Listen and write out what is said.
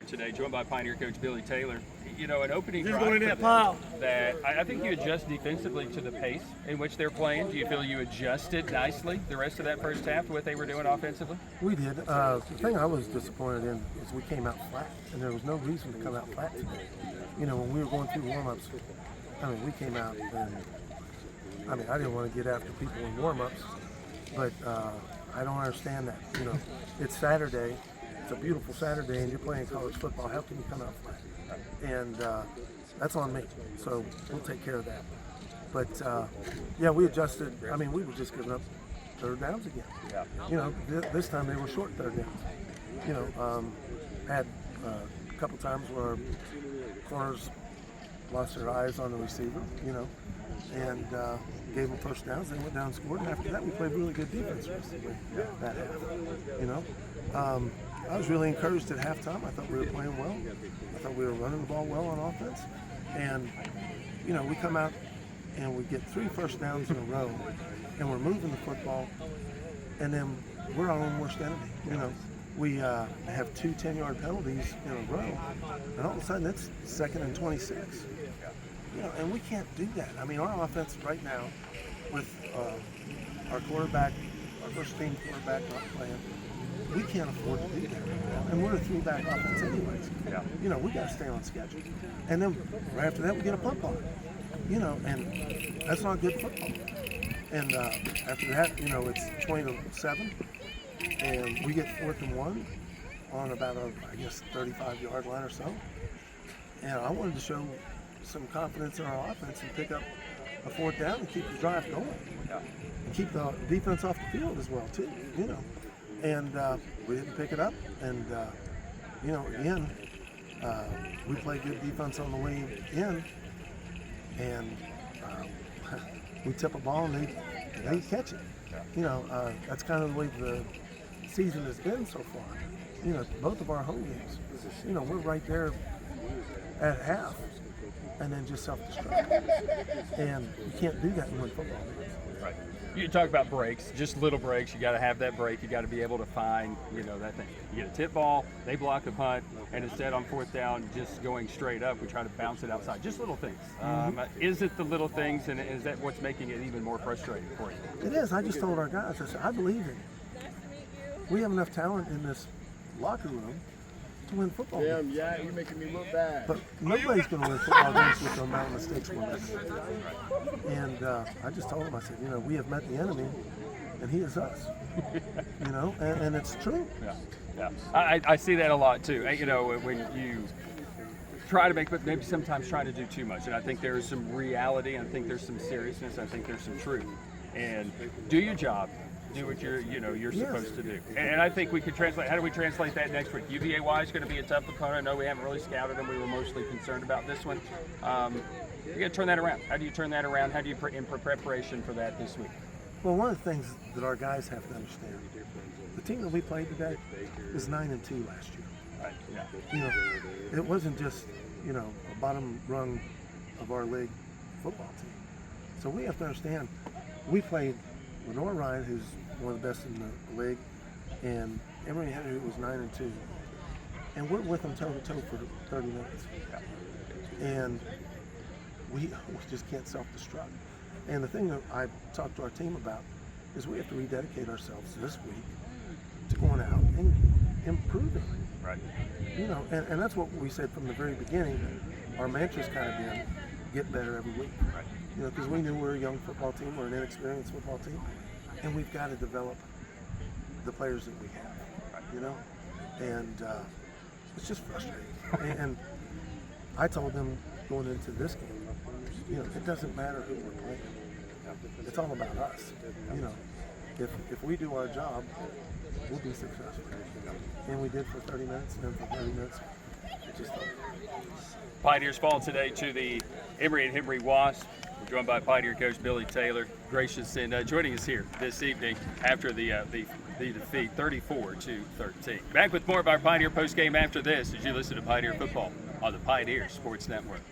today, joined by Pioneer coach Billy Taylor. You know, an opening Just drive going in for that them pile. that I think you adjust defensively to the pace in which they're playing. Do you feel you adjusted nicely the rest of that first half to what they were doing offensively? We did. The thing I was disappointed in is we came out flat, and there was no reason to come out flat today. You know, when we were going through warm-ups, I mean, we came out and, I mean, I didn't want to get after people in warm-ups, but I don't understand that. You know, it's Saturday. It's a beautiful Saturday, and you're playing college football. How can you come out flat? And that's on me. So we'll take care of that. But yeah, we adjusted. I mean, we were just giving up third downs again. Yeah. You know, this time they were short third downs. You know, had a couple times where our corners lost their eyes on the receiver. You know, and gave them first downs. They went down and scored. And after that, we played really good defense the rest of the way that half. You know. I was really encouraged at halftime. I thought we were playing well. I thought we were running the ball well on offense. And, you know, we come out and we get 3 first downs in a row, and we're moving the football, and then we're our own worst enemy. You know, we have 2 10-yard penalties in a row, and all of a sudden it's 2nd and 26. You know, and we can't do that. I mean, our offense right now, with our quarterback, our first-team quarterback not playing, we can't afford to do that right now. And we're a 3-back offense anyways. Yeah. You know, we got to stay on schedule. And then right after that, we get a punt block. You know, and that's not good football. And after that, you know, it's 20-7, and we get 4th and 1 on about a, I guess, 35-yard line or so. And I wanted to show some confidence in our offense and pick up a 4th down and keep the drive going. Yeah. And keep the defense off the field as well, too. You know. And we didn't pick it up, and you know, again, we played good defense on the way in, and we tip a ball and they catch it. You know, that's kind of the way the season has been so far. You know, both of our home games, you know, we're right there at half, and then just self-destruct. And you can't do that in one football game. Right. You talk about breaks, just little breaks. You got to have that break. You got to be able to find, you know, that thing. You get a tip ball, they block a punt, and instead on 4th down, just going straight up, we try to bounce it outside. Just little things. Is it the little things, and is that what's making it even more frustrating for you? It is. I just told our guys, I said, I believe in you. We have enough talent in this locker room to win football games. Yeah, you're making me look bad. But nobody's going to win football games with the amount of mistakes we're making. And I just told him, I said, you know, we have met the enemy, and he is us. You know, and it's true. Yeah. I see that a lot too. You know, when you try to make, but maybe sometimes try to do too much. And I think there is some reality, and I think there's some seriousness, I think there's some truth. And do your job. Do what you're supposed to do. And I think we could translate. How do we translate that next week? UVA is going to be a tough opponent. I know we haven't really scouted them. We were mostly concerned about this one. You got to turn that around. How do you turn that around? How do you in preparation for that this week? Well, one of the things that our guys have to understand, the team that we played today was 9-2 last year. Right. Yeah. You know, it wasn't just, you know, a bottom rung of our league football team. So we have to understand, we played Lenore Ryan, who's one of the best in the league, and Emory Henry, who was 9-2. And we're with them toe-to-toe for 30 minutes. And we just can't self-destruct. And the thing that I talked to our team about is we have to rededicate ourselves this week to going out and improving. Right. You know, and that's what we said from the very beginning. Our mantra's kind of been, get better every week. Right. You know, because we knew we're a young football team, we're an inexperienced football team, and we've got to develop the players that we have, you know? And it's just frustrating. and I told them going into this game, you know, it doesn't matter who we're playing. It's all about us. You know, if we do our job, we'll be successful. And we did for 30 minutes, and then for 30 minutes, it just Pioneers fall today to the Emory Henry Wasp. We're joined by Pioneer coach Billy Taylor, gracious in joining us here this evening after the defeat 34-13. Back with more of our Pioneer postgame after this as you listen to Pioneer Football on the Pioneer Sports Network.